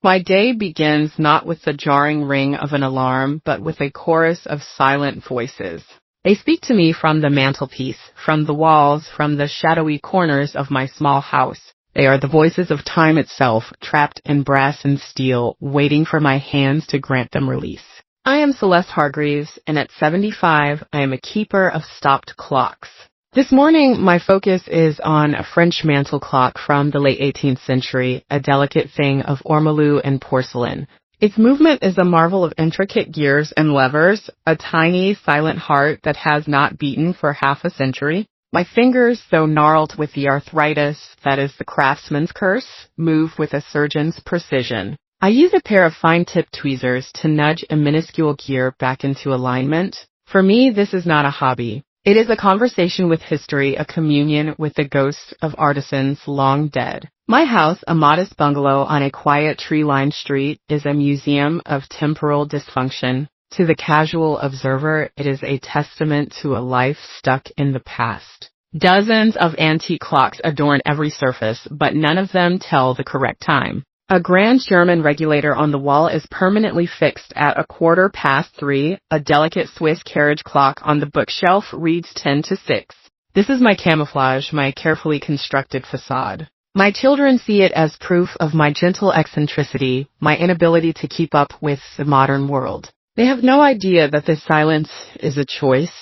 My day begins not with the jarring ring of an alarm, but with a chorus of silent voices. They speak to me from the mantelpiece, from the walls, from the shadowy corners of my small house. They are the voices of time itself, trapped in brass and steel, waiting for my hands to grant them release. I am Celeste Hargreaves, and at 75, I am a keeper of stopped clocks. This morning, my focus is on a French mantel clock from the late 18th century, a delicate thing of ormolu and porcelain. Its movement is a marvel of intricate gears and levers, a tiny, silent heart that has not beaten for half a century. My fingers, though gnarled with the arthritis that is the craftsman's curse, move with a surgeon's precision. I use a pair of fine-tipped tweezers to nudge a minuscule gear back into alignment. For me, this is not a hobby. It is a conversation with history, a communion with the ghosts of artisans long dead. My house, a modest bungalow on a quiet tree-lined street, is a museum of temporal dysfunction. To the casual observer, it is a testament to a life stuck in the past. Dozens of antique clocks adorn every surface, but none of them tell the correct time. A grand German regulator on the wall is permanently fixed at 3:15. A delicate Swiss carriage clock on the bookshelf reads 10 to 6. This is my camouflage, my carefully constructed facade. My children see it as proof of my gentle eccentricity, my inability to keep up with the modern world. They have no idea that this silence is a choice,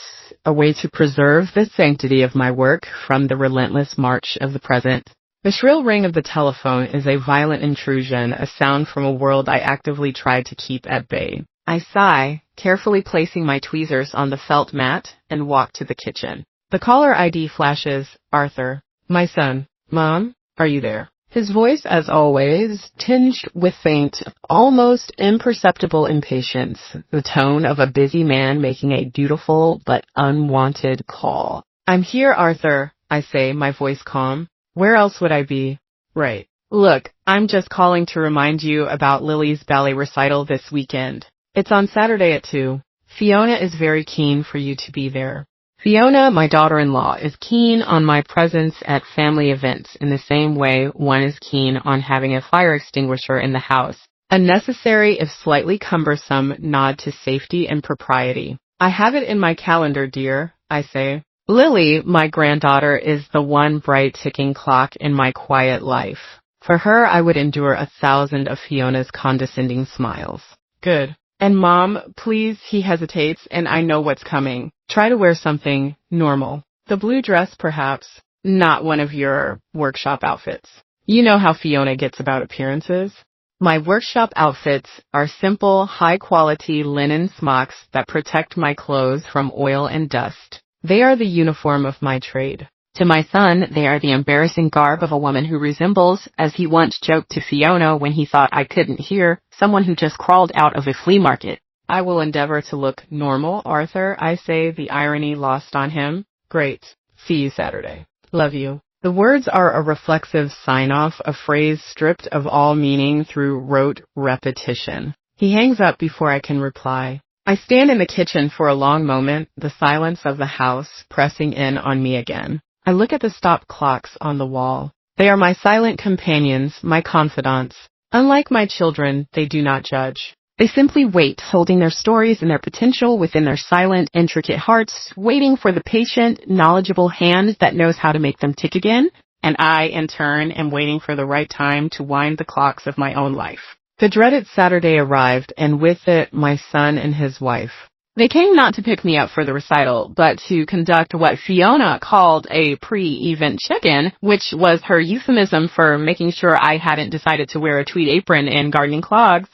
a way to preserve the sanctity of my work from the relentless march of the present. The shrill ring of the telephone is a violent intrusion, a sound from a world I actively tried to keep at bay. I sigh, carefully placing my tweezers on the felt mat, and walk to the kitchen. The caller ID flashes, Arthur. My son. Mom, are you there? His voice, as always, tinged with faint, almost imperceptible impatience, the tone of a busy man making a dutiful but unwanted call. I'm here, Arthur, I say, my voice calm. Where else would I be? Right. Look, I'm just calling to remind you about Lily's ballet recital this weekend. It's on Saturday at 2. Fiona is very keen for you to be there. Fiona, my daughter-in-law, is keen on my presence at family events in the same way one is keen on having a fire extinguisher in the house. A necessary, if slightly cumbersome, nod to safety and propriety. I have it in my calendar, dear, I say. Lily, my granddaughter, is the one bright ticking clock in my quiet life. For her, I would endure 1,000 of Fiona's condescending smiles. Good. And Mom, please, he hesitates, and I know what's coming. Try to wear something normal. The blue dress, perhaps. Not one of your workshop outfits. You know how Fiona gets about appearances. My workshop outfits are simple, high-quality linen smocks that protect my clothes from oil and dust. They are the uniform of my trade. To my son, they are the embarrassing garb of a woman who resembles, as he once joked to Fiona when he thought I couldn't hear, someone who just crawled out of a flea market. I will endeavor to look normal, Arthur, I say, the irony lost on him. Great. See you Saturday. Love you. The words are a reflexive sign-off, a phrase stripped of all meaning through rote repetition. He hangs up before I can reply. I stand in the kitchen for a long moment, the silence of the house pressing in on me again. I look at the stopped clocks on the wall. They are my silent companions, my confidants. Unlike my children, they do not judge. They simply wait, holding their stories and their potential within their silent, intricate hearts, waiting for the patient, knowledgeable hand that knows how to make them tick again. And I, in turn, am waiting for the right time to wind the clocks of my own life. The dreaded Saturday arrived, and with it, my son and his wife. They came not to pick me up for the recital, but to conduct what Fiona called a pre-event check-in, which was her euphemism for making sure I hadn't decided to wear a tweed apron and gardening clogs.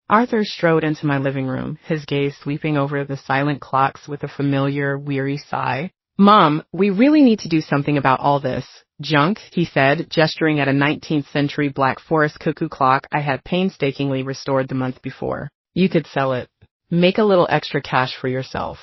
Arthur strode into my living room, his gaze sweeping over the silent clocks with a familiar, weary sigh. Mom, we really need to do something about all this. Junk, he said, gesturing at a 19th century Black Forest cuckoo clock I had painstakingly restored the month before. You could sell it. Make a little extra cash for yourself.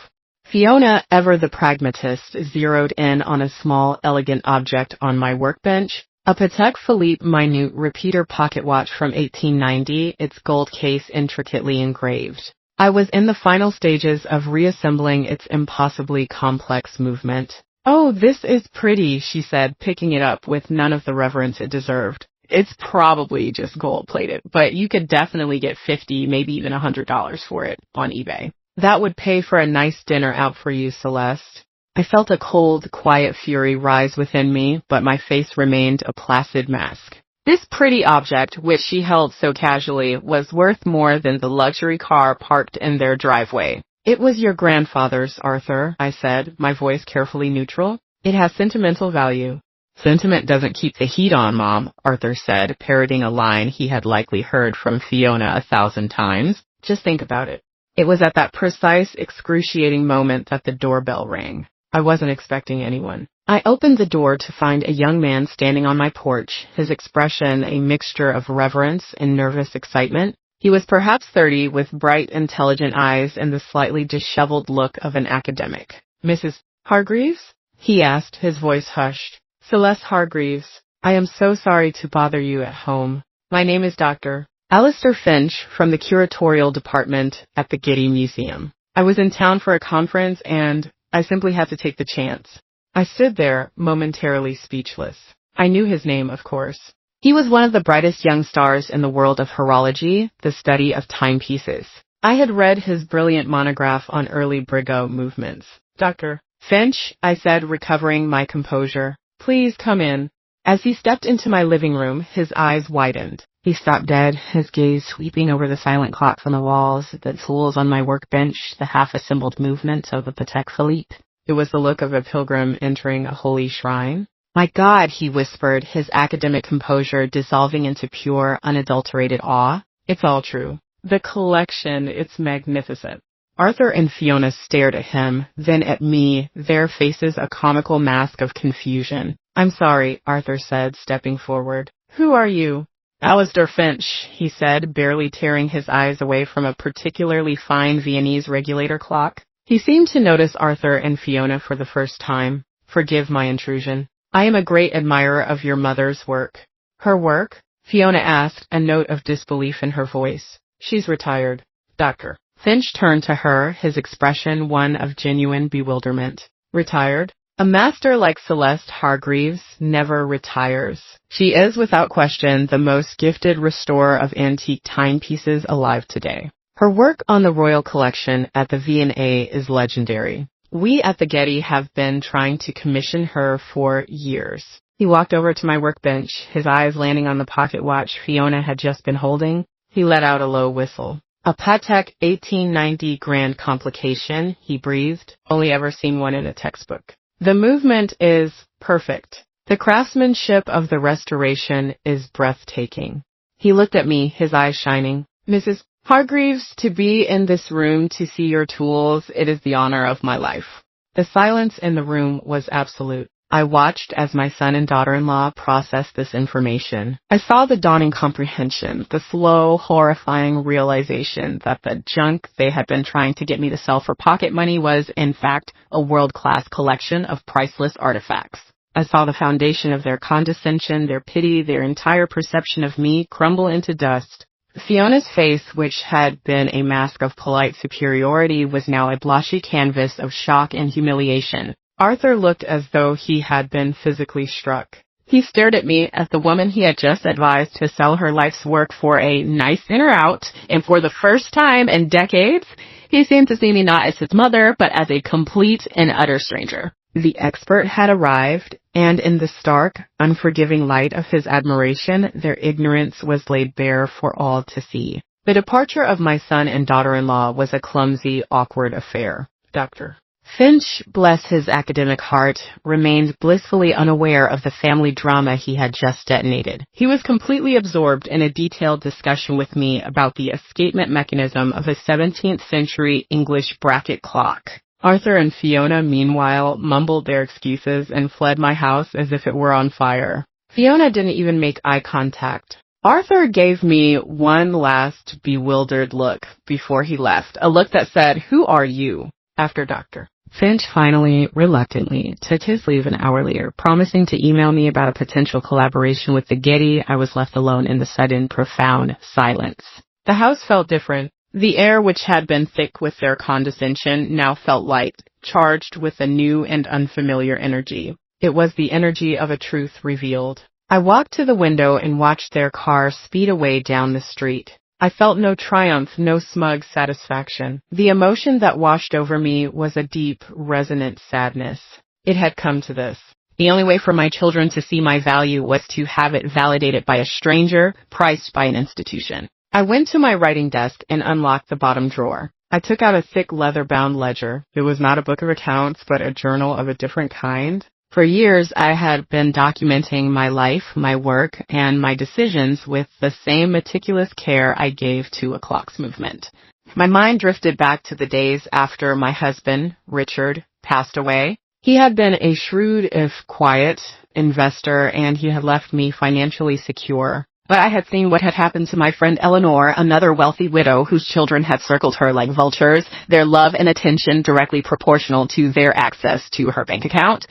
Fiona, ever the pragmatist, zeroed in on a small, elegant object on my workbench, a Patek Philippe minute repeater pocket watch from 1890, its gold case intricately engraved. I was in the final stages of reassembling its impossibly complex movement. Oh, this is pretty, she said, picking it up with none of the reverence it deserved. It's probably just gold plated, but you could definitely get 50, maybe even $100 for it on eBay. That would pay for a nice dinner out for you, Celeste. I felt a cold, quiet fury rise within me, but my face remained a placid mask. This pretty object, which she held so casually, was worth more than the luxury car parked in their driveway. It was your grandfather's, Arthur, I said, my voice carefully neutral. It has sentimental value. Sentiment doesn't keep the heat on, Mom, Arthur said, parroting a line he had likely heard from Fiona 1,000 times. Just think about it. It was at that precise, excruciating moment that the doorbell rang. I wasn't expecting anyone. I opened the door to find a young man standing on my porch, his expression a mixture of reverence and nervous excitement. He was perhaps 30, with bright, intelligent eyes and the slightly disheveled look of an academic. Mrs. Hargreaves? He asked, his voice hushed. Celeste Hargreaves. I am so sorry to bother you at home. My name is Dr. Alistair Finch from the curatorial department at the Getty Museum. I was in town for a conference and I simply had to take the chance. I stood there, momentarily speechless. I knew his name, of course. He was one of the brightest young stars in the world of horology, the study of timepieces. I had read his brilliant monograph on early Brigot movements. Dr. Finch, I said, recovering my composure. Please come in. As he stepped into my living room, his eyes widened. He stopped dead, his gaze sweeping over the silent clocks on the walls, the tools on my workbench, the half-assembled movements of the Patek Philippe. It was the look of a pilgrim entering a holy shrine. My God, he whispered, his academic composure dissolving into pure, unadulterated awe. It's all true. The collection, it's magnificent. Arthur and Fiona stared at him, then at me, their faces a comical mask of confusion. I'm sorry, Arthur said, stepping forward. Who are you? Alistair Finch, he said, barely tearing his eyes away from a particularly fine Viennese regulator clock. He seemed to notice Arthur and Fiona for the first time. Forgive my intrusion. I am a great admirer of your mother's work. Her work? Fiona asked, a note of disbelief in her voice. She's retired. Doctor. Finch turned to her, his expression one of genuine bewilderment. Retired? A master like Celeste Hargreaves never retires. She is, without question, the most gifted restorer of antique timepieces alive today. Her work on the Royal Collection at the V&A is legendary. We at the Getty have been trying to commission her for years. He walked over to my workbench, his eyes landing on the pocket watch Fiona had just been holding. He let out a low whistle. A Patek 1890 Grand Complication, he breathed. Only ever seen one in a textbook. The movement is perfect. The craftsmanship of the restoration is breathtaking. He looked at me, his eyes shining. Mrs. Hargreaves, to be in this room to see your tools, it is the honor of my life. The silence in the room was absolute. I watched as my son and daughter-in-law processed this information. I saw the dawning comprehension, the slow, horrifying realization that the junk they had been trying to get me to sell for pocket money was, in fact, a world-class collection of priceless artifacts. I saw the foundation of their condescension, their pity, their entire perception of me crumble into dust. Fiona's face, which had been a mask of polite superiority, was now a blotchy canvas of shock and humiliation. Arthur looked as though he had been physically struck. He stared at me as the woman he had just advised to sell her life's work for a nice dinner out, and for the first time in decades, he seemed to see me not as his mother, but as a complete and utter stranger. The expert had arrived, and in the stark, unforgiving light of his admiration, their ignorance was laid bare for all to see. The departure of my son and daughter-in-law was a clumsy, awkward affair. Dr. Finch, bless his academic heart, remained blissfully unaware of the family drama he had just detonated. He was completely absorbed in a detailed discussion with me about the escapement mechanism of a 17th century English bracket clock. Arthur and Fiona, meanwhile, mumbled their excuses and fled my house as if it were on fire. Fiona didn't even make eye contact. Arthur gave me one last bewildered look before he left, a look that said, "Who are you?" After Dr. Finch finally, reluctantly, took his leave an hour later, promising to email me about a potential collaboration with the Getty. I was left alone in the sudden, profound silence. The house felt different. The air, which had been thick with their condescension, now felt light, charged with a new and unfamiliar energy. It was the energy of a truth revealed. I walked to the window and watched their car speed away down the street. I felt no triumph, no smug satisfaction. The emotion that washed over me was a deep, resonant sadness. It had come to this. The only way for my children to see my value was to have it validated by a stranger, priced by an institution. I went to my writing desk and unlocked the bottom drawer. I took out a thick leather-bound ledger. It was not a book of accounts, but a journal of a different kind. For years, I had been documenting my life, my work, and my decisions with the same meticulous care I gave to a clock's movement. My mind drifted back to the days after my husband, Richard, passed away. He had been a shrewd, if quiet, investor, and he had left me financially secure. But I had seen what had happened to my friend Eleanor, another wealthy widow whose children had circled her like vultures, their love and attention directly proportional to their access to her bank account.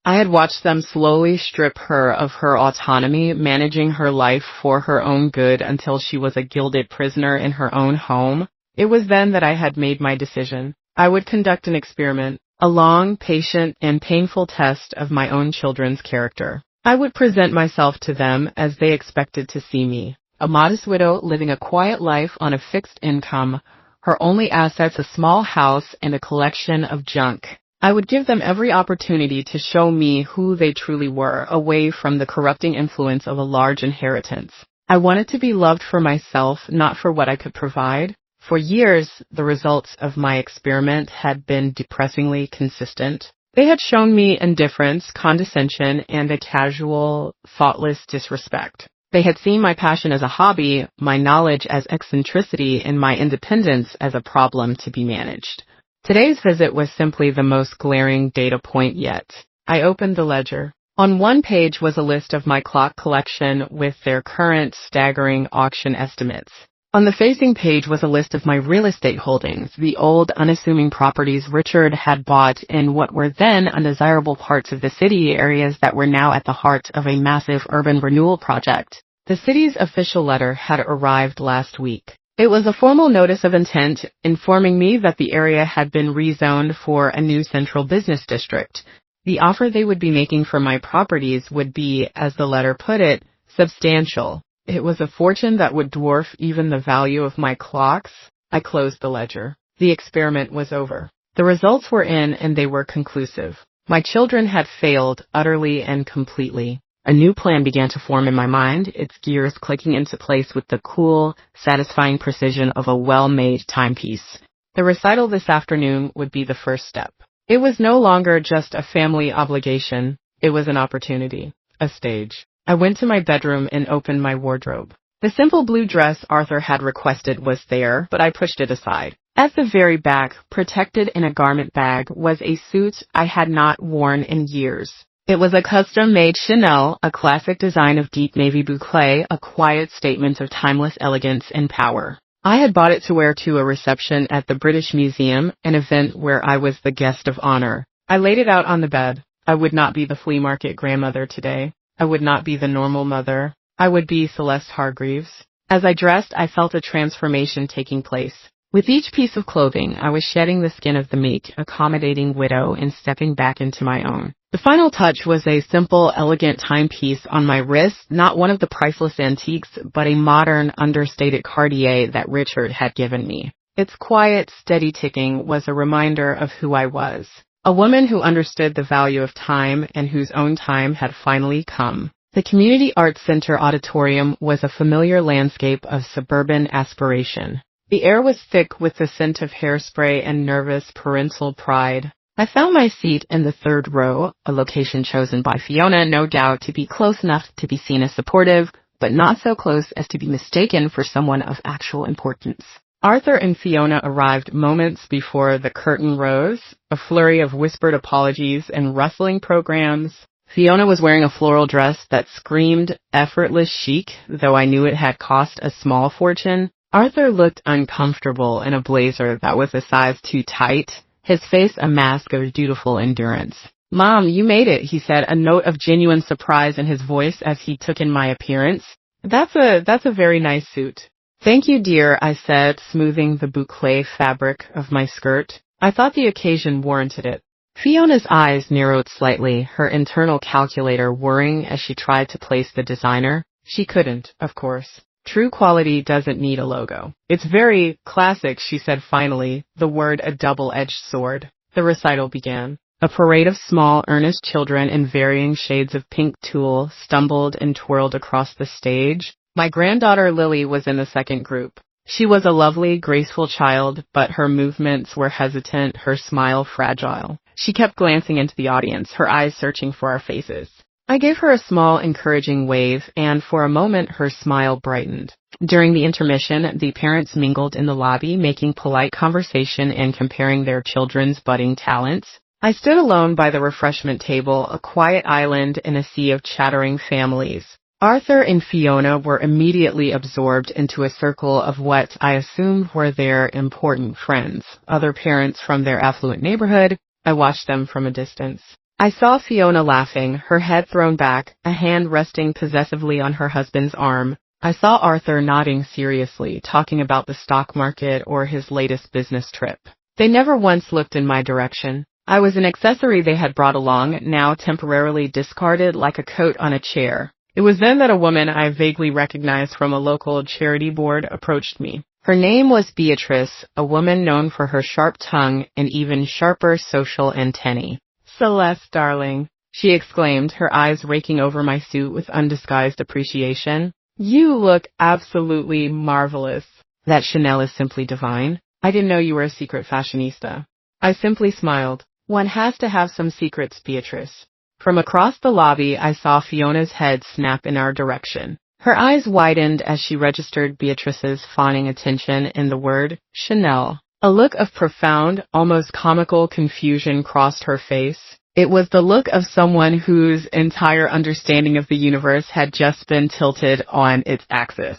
I had watched them slowly strip her of her autonomy, managing her life for her own good until she was a gilded prisoner in her own home. It was then that I had made my decision. I would conduct an experiment, a long, patient, and painful test of my own children's character. I would present myself to them as they expected to see me, a modest widow living a quiet life on a fixed income, her only assets a small house and a collection of junk. I would give them every opportunity to show me who they truly were, away from the corrupting influence of a large inheritance. I wanted to be loved for myself, not for what I could provide. For years, the results of my experiment had been depressingly consistent. They had shown me indifference, condescension, and a casual, thoughtless disrespect. They had seen my passion as a hobby, my knowledge as eccentricity, and my independence as a problem to be managed. Today's visit was simply the most glaring data point yet. I opened the ledger. On one page was a list of my clock collection with their current staggering auction estimates. On the facing page was a list of my real estate holdings, the old, unassuming properties Richard had bought in what were then undesirable parts of the city, areas that were now at the heart of a massive urban renewal project. The city's official letter had arrived last week. It was a formal notice of intent informing me that the area had been rezoned for a new central business district. The offer they would be making for my properties would be, as the letter put it, substantial. It was a fortune that would dwarf even the value of my clocks. I closed the ledger. The experiment was over. The results were in, and they were conclusive. My children had failed utterly and completely. A new plan began to form in my mind, its gears clicking into place with the cool, satisfying precision of a well-made timepiece. The recital this afternoon would be the first step. It was no longer just a family obligation. It was an opportunity, a stage. I went to my bedroom and opened my wardrobe. The simple blue dress Arthur had requested was there, but I pushed it aside. At the very back, protected in a garment bag, was a suit I had not worn in years. It was a custom-made Chanel, a classic design of deep navy boucle, a quiet statement of timeless elegance and power. I had bought it to wear to a reception at the British Museum, an event where I was the guest of honor. I laid it out on the bed. I would not be the flea market grandmother today. I would not be the normal mother. I would be Celeste Hargreaves. As I dressed, I felt a transformation taking place. With each piece of clothing, I was shedding the skin of the meek, accommodating widow and stepping back into my own. The final touch was a simple, elegant timepiece on my wrist, not one of the priceless antiques, but a modern, understated Cartier that Richard had given me. Its quiet, steady ticking was a reminder of who I was. A woman who understood the value of time and whose own time had finally come. The Community Arts Center auditorium was a familiar landscape of suburban aspiration. The air was thick with the scent of hairspray and nervous parental pride. I found my seat in the third row, a location chosen by Fiona, no doubt, to be close enough to be seen as supportive, but not so close as to be mistaken for someone of actual importance. Arthur and Fiona arrived moments before the curtain rose, a flurry of whispered apologies and rustling programs. Fiona was wearing a floral dress that screamed effortless chic, though I knew it had cost a small fortune. Arthur looked uncomfortable in a blazer that was a size too tight, his face a mask of dutiful endurance. "Mom, you made it," he said, a note of genuine surprise in his voice as he took in my appearance. That's a very nice suit." "Thank you, dear," I said, smoothing the boucle fabric of my skirt. I thought the occasion warranted it. Fiona's eyes narrowed slightly, her internal calculator whirring as she tried to place the designer. She couldn't, of course. True quality doesn't need a logo. It's very classic, she said finally, the word a double-edged sword. The recital began. A parade of small, earnest children in varying shades of pink tulle stumbled and twirled across the stage. My granddaughter Lily was in the second group. She was a lovely, graceful child, but her movements were hesitant, her smile fragile. She kept glancing into the audience, her eyes searching for our faces. I gave her a small, encouraging wave, and for a moment her smile brightened. During the intermission, the parents mingled in the lobby, making polite conversation and comparing their children's budding talents. I stood alone by the refreshment table, a quiet island in a sea of chattering families. Arthur and Fiona were immediately absorbed into a circle of what I assumed were their important friends, other parents from their affluent neighborhood. I watched them from a distance. I saw Fiona laughing, her head thrown back, a hand resting possessively on her husband's arm. I saw Arthur nodding seriously, talking about the stock market or his latest business trip. They never once looked in my direction. I was an accessory they had brought along, now temporarily discarded like a coat on a chair. It was then that a woman I vaguely recognized from a local charity board approached me. Her name was Beatrice, a woman known for her sharp tongue and even sharper social antennae. "Celeste, darling," she exclaimed, her eyes raking over my suit with undisguised appreciation. "You look absolutely marvelous. That Chanel is simply divine. I didn't know you were a secret fashionista." I simply smiled. "One has to have some secrets, Beatrice." From across the lobby, I saw Fiona's head snap in our direction. Her eyes widened as she registered Beatrice's fawning attention in the word Chanel. A look of profound, almost comical confusion crossed her face. It was the look of someone whose entire understanding of the universe had just been tilted on its axis.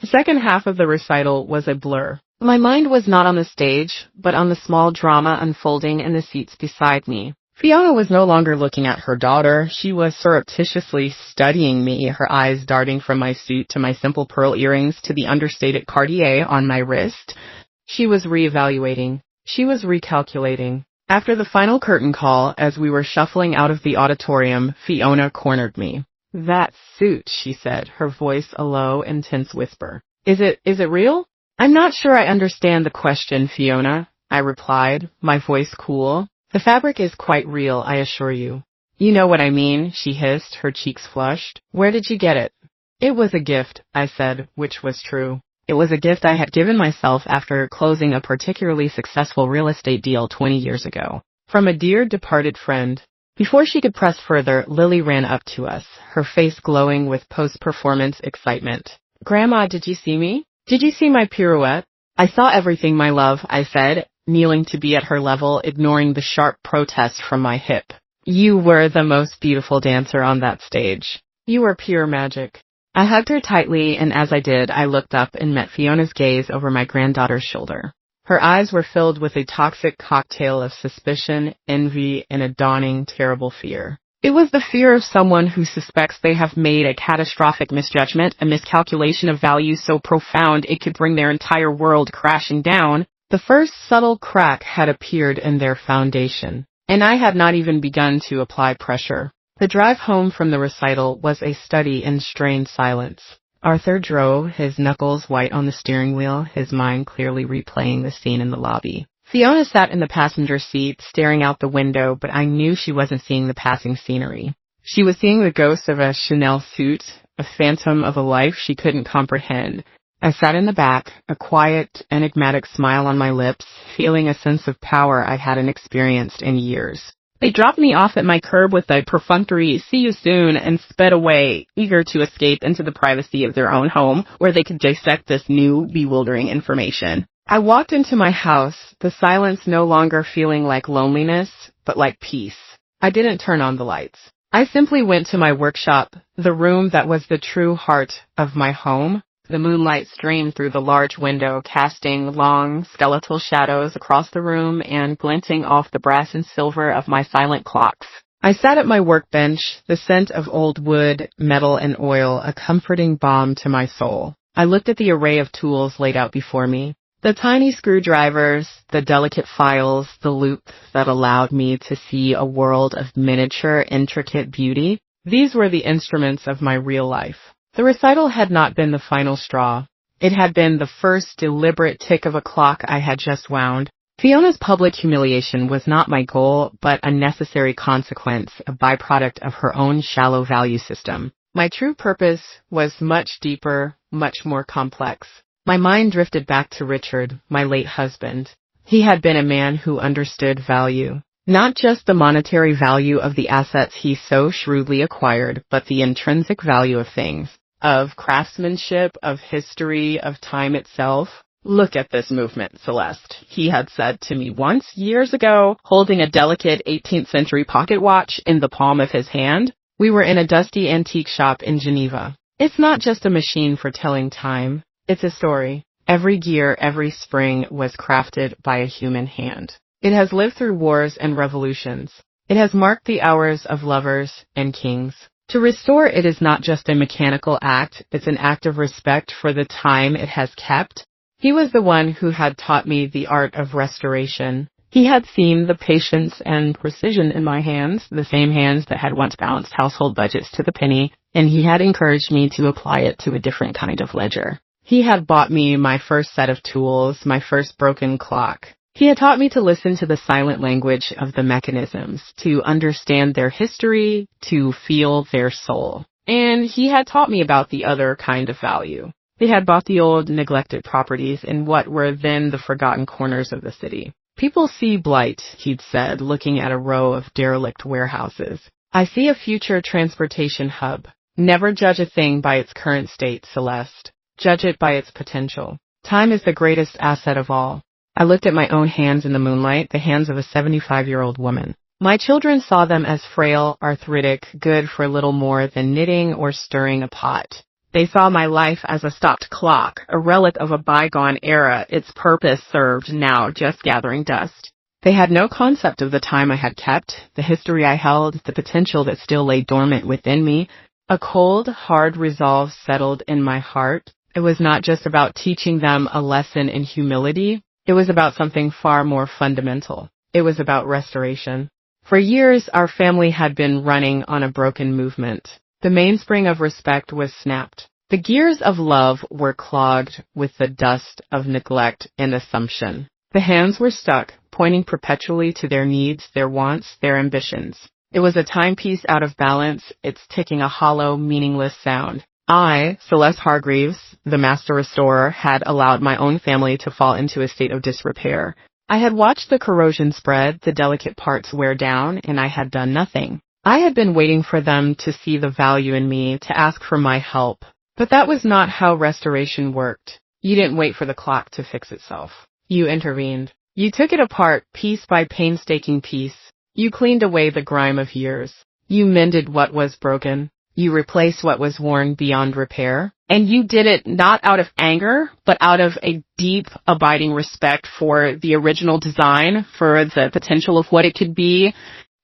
The second half of the recital was a blur. My mind was not on the stage, but on the small drama unfolding in the seats beside me. Fiona was no longer looking at her daughter. She was surreptitiously studying me, her eyes darting from my suit to my simple pearl earrings to the understated Cartier on my wrist. She was reevaluating. She was recalculating. After the final curtain call, as we were shuffling out of the auditorium, Fiona cornered me. "That suit," she said, her voice a low, intense whisper. Is it real?" "I'm not sure I understand the question, Fiona," I replied, my voice cool. "The fabric is quite real, I assure you." "You know what I mean," she hissed, her cheeks flushed. "Where did you get it?" "It was a gift," I said, which was true. It was a gift I had given myself after closing a particularly successful real estate deal 20 years ago. From a dear departed friend. Before she could press further, Lily ran up to us, her face glowing with post-performance excitement. "Grandma, did you see me? Did you see my pirouette?" "I saw everything, my love," I said, kneeling to be at her level, ignoring the sharp protest from my hip. "You were the most beautiful dancer on that stage. You were pure magic." I hugged her tightly, and as I did, I looked up and met Fiona's gaze over my granddaughter's shoulder. Her eyes were filled with a toxic cocktail of suspicion, envy, and a dawning, terrible fear. It was the fear of someone who suspects they have made a catastrophic misjudgment, a miscalculation of value so profound it could bring their entire world crashing down. The first subtle crack had appeared in their foundation, and I had not even begun to apply pressure. The drive home from the recital was a study in strained silence. Arthur drove, his knuckles white on the steering wheel, his mind clearly replaying the scene in the lobby. Fiona sat in the passenger seat, staring out the window, but I knew she wasn't seeing the passing scenery. She was seeing the ghost of a Chanel suit, a phantom of a life she couldn't comprehend. I sat in the back, a quiet, enigmatic smile on my lips, feeling a sense of power I hadn't experienced in years. They dropped me off at my curb with a perfunctory "see you soon" and sped away, eager to escape into the privacy of their own home, where they could dissect this new, bewildering information. I walked into my house, the silence no longer feeling like loneliness, but like peace. I didn't turn on the lights. I simply went to my workshop, the room that was the true heart of my home. The moonlight streamed through the large window, casting long, skeletal shadows across the room and glinting off the brass and silver of my silent clocks. I sat at my workbench, the scent of old wood, metal, and oil a comforting balm to my soul. I looked at the array of tools laid out before me. The tiny screwdrivers, the delicate files, the loop that allowed me to see a world of miniature, intricate beauty, these were the instruments of my real life. The recital had not been the final straw. It had been the first deliberate tick of a clock I had just wound. Fiona's public humiliation was not my goal, but a necessary consequence, a byproduct of her own shallow value system. My true purpose was much deeper, much more complex. My mind drifted back to Richard, my late husband. He had been a man who understood value. Not just the monetary value of the assets he so shrewdly acquired, but the intrinsic value of things, of craftsmanship, of history, of time itself. "Look at this movement, Celeste," he had said to me once, years ago, holding a delicate 18th century pocket watch in the palm of his hand. We were in a dusty antique shop in Geneva. "It's not just a machine for telling time. It's a story. Every gear, every spring was crafted by a human hand. It has lived through wars and revolutions. It has marked the hours of lovers and kings. To restore it is not just a mechanical act, it's an act of respect for the time it has kept." He was the one who had taught me the art of restoration. He had seen the patience and precision in my hands, the same hands that had once balanced household budgets to the penny, and he had encouraged me to apply it to a different kind of ledger. He had bought me my first set of tools, my first broken clock. He had taught me to listen to the silent language of the mechanisms, to understand their history, to feel their soul. And he had taught me about the other kind of value. They had bought the old, neglected properties in what were then the forgotten corners of the city. "People see blight," he'd said, looking at a row of derelict warehouses. "I see a future transportation hub. Never judge a thing by its current state, Celeste. Judge it by its potential. Time is the greatest asset of all." I looked at my own hands in the moonlight, the hands of a 75-year-old woman. My children saw them as frail, arthritic, good for little more than knitting or stirring a pot. They saw my life as a stopped clock, a relic of a bygone era, its purpose served, now just gathering dust. They had no concept of the time I had kept, the history I held, the potential that still lay dormant within me. A cold, hard resolve settled in my heart. It was not just about teaching them a lesson in humility. It was about something far more fundamental. It was about restoration. For years, our family had been running on a broken movement. The mainspring of respect was snapped. The gears of love were clogged with the dust of neglect and assumption. The hands were stuck, pointing perpetually to their needs, their wants, their ambitions. It was a timepiece out of balance, its ticking a hollow, meaningless sound. I, Celeste Hargreaves, the master restorer, had allowed my own family to fall into a state of disrepair. I had watched the corrosion spread, the delicate parts wear down, and I had done nothing. I had been waiting for them to see the value in me, to ask for my help. But that was not how restoration worked. You didn't wait for the clock to fix itself. You intervened. You took it apart, piece by painstaking piece. You cleaned away the grime of years. You mended what was broken. You replaced what was worn beyond repair. And you did it not out of anger, but out of a deep, abiding respect for the original design, for the potential of what it could be.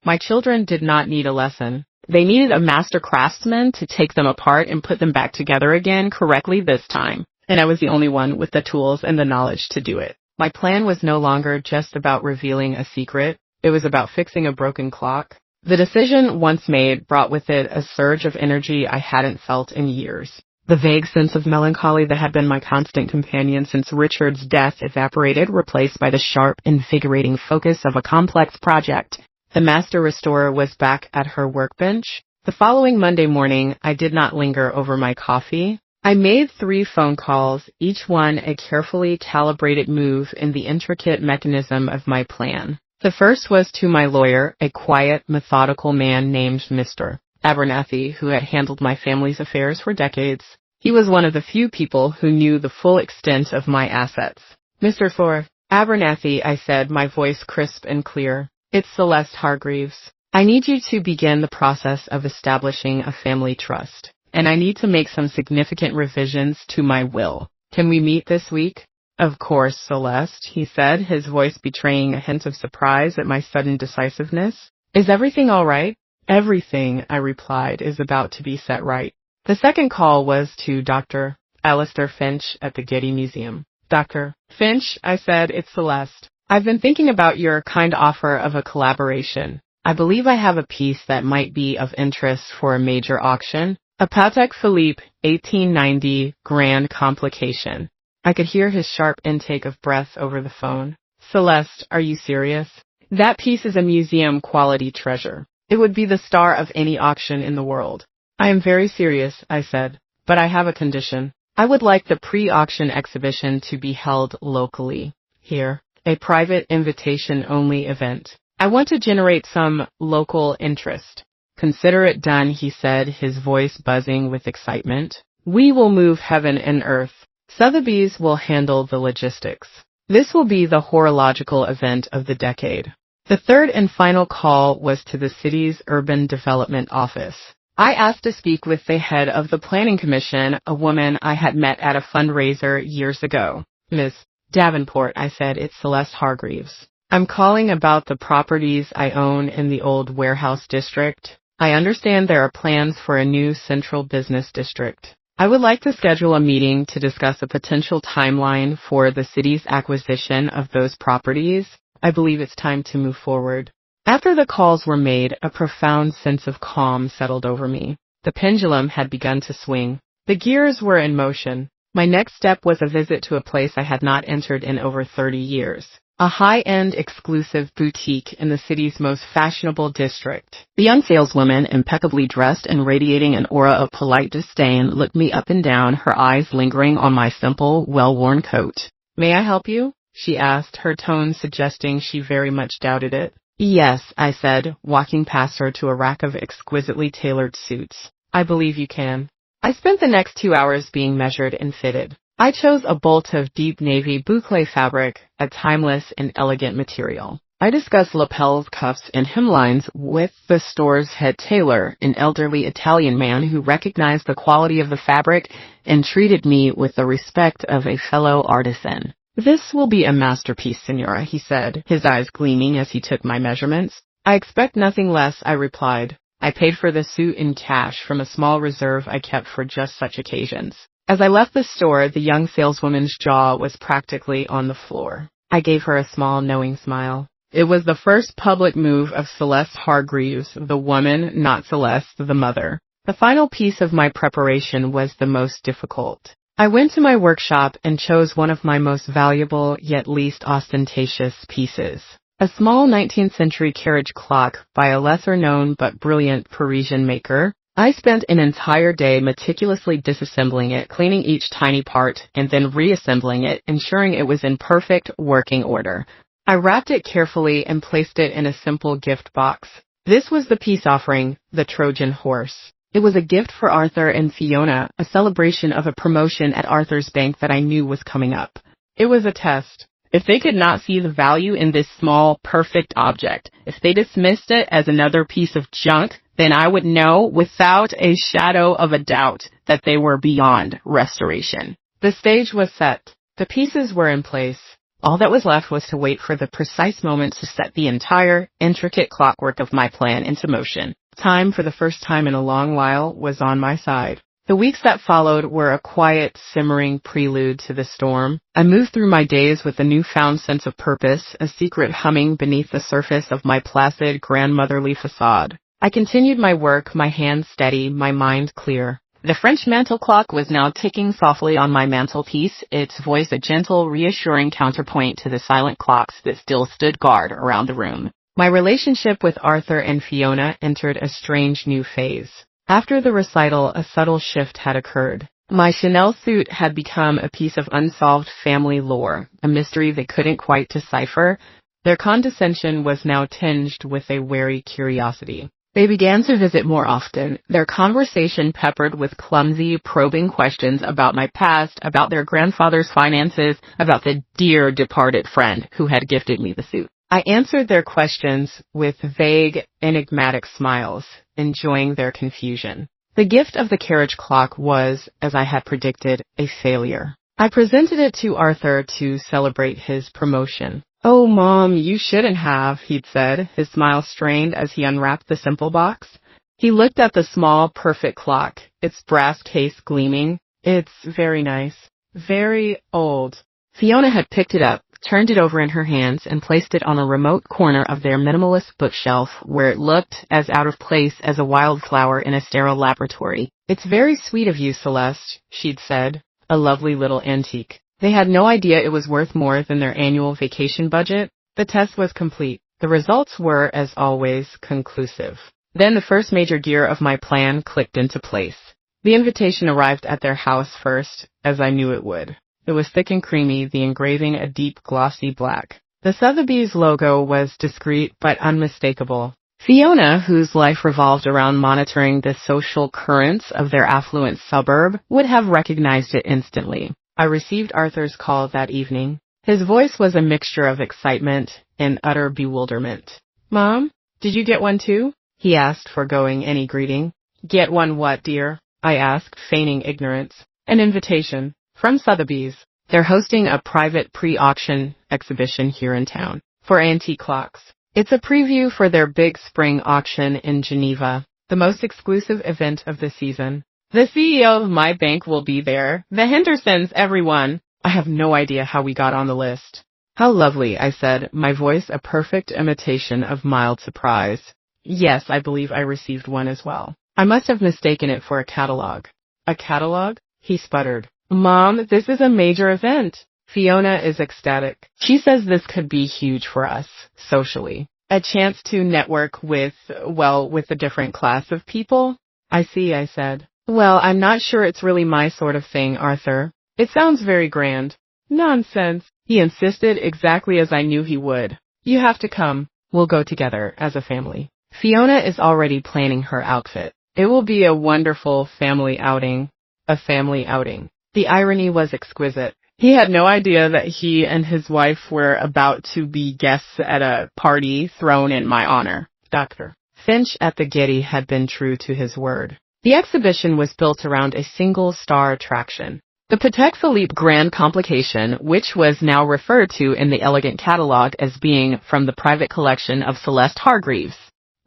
My children did not need a lesson. They needed a master craftsman to take them apart and put them back together again correctly this time. And I was the only one with the tools and the knowledge to do it. My plan was no longer just about revealing a secret. It was about fixing a broken clock. The decision, once made, brought with it a surge of energy I hadn't felt in years. The vague sense of melancholy that had been my constant companion since Richard's death evaporated, replaced by the sharp, invigorating focus of a complex project. The master restorer was back at her workbench. The following Monday morning, I did not linger over my coffee. I made 3 phone calls, each one a carefully calibrated move in the intricate mechanism of my plan. The first was to my lawyer, a quiet, methodical man named Mr. Abernathy, who had handled my family's affairs for decades. He was one of the few people who knew the full extent of my assets. "Mr. Thor Abernathy," I said, my voice crisp and clear. "It's Celeste Hargreaves. I need you to begin the process of establishing a family trust, and I need to make some significant revisions to my will. Can we meet this week?" "Of course, Celeste," he said, his voice betraying a hint of surprise at my sudden decisiveness. "Is everything all right?" "Everything," I replied, "is about to be set right." The second call was to Dr. Alistair Finch at the Getty Museum. Dr. Finch, I said, it's Celeste. I've been thinking about your kind offer of a collaboration. I believe I have a piece that might be of interest for a major auction. A Patek Philippe 1890 Grand Complication. I could hear his sharp intake of breath over the phone. Celeste, are you serious? That piece is a museum-quality treasure. It would be the star of any auction in the world. I am very serious, I said, but I have a condition. I would like the pre-auction exhibition to be held locally. Here, a private invitation-only event. I want to generate some local interest. Consider it done, he said, his voice buzzing with excitement. We will move heaven and earth. Sotheby's will handle the logistics. This will be the horological event of the decade. The third and final call was to the city's urban development office. I asked to speak with the head of the planning commission, a woman I had met at a fundraiser years ago. Miss Davenport, I said, it's Celeste Hargreaves. I'm calling about the properties I own in the old warehouse district. I understand there are plans for a new central business district. I would like to schedule a meeting to discuss a potential timeline for the city's acquisition of those properties. I believe it's time to move forward. After the calls were made, a profound sense of calm settled over me. The pendulum had begun to swing. The gears were in motion. My next step was a visit to a place I had not entered in over 30 years. A high-end exclusive boutique in the city's most fashionable district. The young saleswoman, impeccably dressed and radiating an aura of polite disdain, looked me up and down, her eyes lingering on my simple, well-worn coat. May I help you? She asked, her tone suggesting she very much doubted it. Yes, I said, walking past her to a rack of exquisitely tailored suits. I believe you can. I spent the next 2 hours being measured and fitted. I chose a bolt of deep navy boucle fabric, a timeless and elegant material. I discussed lapels, cuffs, and hemlines with the store's head tailor, an elderly Italian man who recognized the quality of the fabric and treated me with the respect of a fellow artisan. This will be a masterpiece, Signora, he said, his eyes gleaming as he took my measurements. I expect nothing less, I replied. I paid for the suit in cash from a small reserve I kept for just such occasions. As I left the store, the young saleswoman's jaw was practically on the floor. I gave her a small, knowing smile. It was the first public move of Celeste Hargreaves, the woman, not Celeste, the mother. The final piece of my preparation was the most difficult. I went to my workshop and chose one of my most valuable yet least ostentatious pieces. A small 19th century carriage clock by a lesser-known but brilliant Parisian maker. I spent an entire day meticulously disassembling it, cleaning each tiny part, and then reassembling it, ensuring it was in perfect working order. I wrapped it carefully and placed it in a simple gift box. This was the peace offering, the Trojan horse. It was a gift for Arthur and Fiona, a celebration of a promotion at Arthur's bank that I knew was coming up. It was a test. If they could not see the value in this small, perfect object, if they dismissed it as another piece of junk, then I would know without a shadow of a doubt that they were beyond restoration. The stage was set. The pieces were in place. All that was left was to wait for the precise moment to set the entire, intricate clockwork of my plan into motion. Time, for the first time in a long while, was on my side. The weeks that followed were a quiet, simmering prelude to the storm. I moved through my days with a newfound sense of purpose, a secret humming beneath the surface of my placid, grandmotherly facade. I continued my work, my hands steady, my mind clear. The French mantel clock was now ticking softly on my mantelpiece, its voice a gentle, reassuring counterpoint to the silent clocks that still stood guard around the room. My relationship with Arthur and Fiona entered a strange new phase. After the recital, a subtle shift had occurred. My Chanel suit had become a piece of unsolved family lore, a mystery they couldn't quite decipher. Their condescension was now tinged with a wary curiosity. They began to visit more often, their conversation peppered with clumsy, probing questions about my past, about their grandfather's finances, about the dear departed friend who had gifted me the suit. I answered their questions with vague, enigmatic smiles, enjoying their confusion. The gift of the carriage clock was, as I had predicted, a failure. I presented it to Arthur to celebrate his promotion. "Oh, Mom, you shouldn't have," he'd said, his smile strained as he unwrapped the simple box. He looked at the small, perfect clock, its brass case gleaming. "It's very nice. Very old. Fiona had picked it up, turned it over in her hands, and placed it on a remote corner of their minimalist bookshelf where it looked as out of place as a wildflower in a sterile laboratory. "It's very sweet of you, Celeste," she'd said. "A lovely little antique." They had no idea it was worth more than their annual vacation budget. The test was complete. The results were, as always, conclusive. Then the first major gear of my plan clicked into place. The invitation arrived at their house first, as I knew it would. It was thick and creamy, the engraving a deep glossy black. The Sotheby's logo was discreet but unmistakable. Fiona, whose life revolved around monitoring the social currents of their affluent suburb, would have recognized it instantly. I received Arthur's call that evening. His voice was a mixture of excitement and utter bewilderment. "Mom, did you get one too?" he asked, foregoing any greeting. "Get one what, dear?" I asked, feigning ignorance. "An invitation. From Sotheby's. They're hosting a private pre-auction exhibition here in town for antique clocks. It's a preview for their big spring auction in Geneva, the most exclusive event of the season. The CEO of my bank will be there, the Hendersons, everyone." I have no idea how we got on the list. "How lovely," I said, my voice a perfect imitation of mild surprise. "Yes, I believe I received one as well. I must have mistaken it for a catalog." "A catalog?" he sputtered. "Mom, this is a major event." Fiona is ecstatic. She says this could be huge for us, socially. A chance to network with a different class of people. "I see," I said. "Well, I'm not sure it's really my sort of thing, Arthur. It sounds very grand." "Nonsense," he insisted, exactly as I knew he would. "You have to come. We'll go together, as a family." Fiona is already planning her outfit. It will be a wonderful family outing. A family outing. The irony was exquisite. He had no idea that he and his wife were about to be guests at a party thrown in my honor. Dr. Finch at the Getty had been true to his word. The exhibition was built around a single star attraction. The Patek Philippe Grand Complication, which was now referred to in the elegant catalog as being from the private collection of Celeste Hargreaves.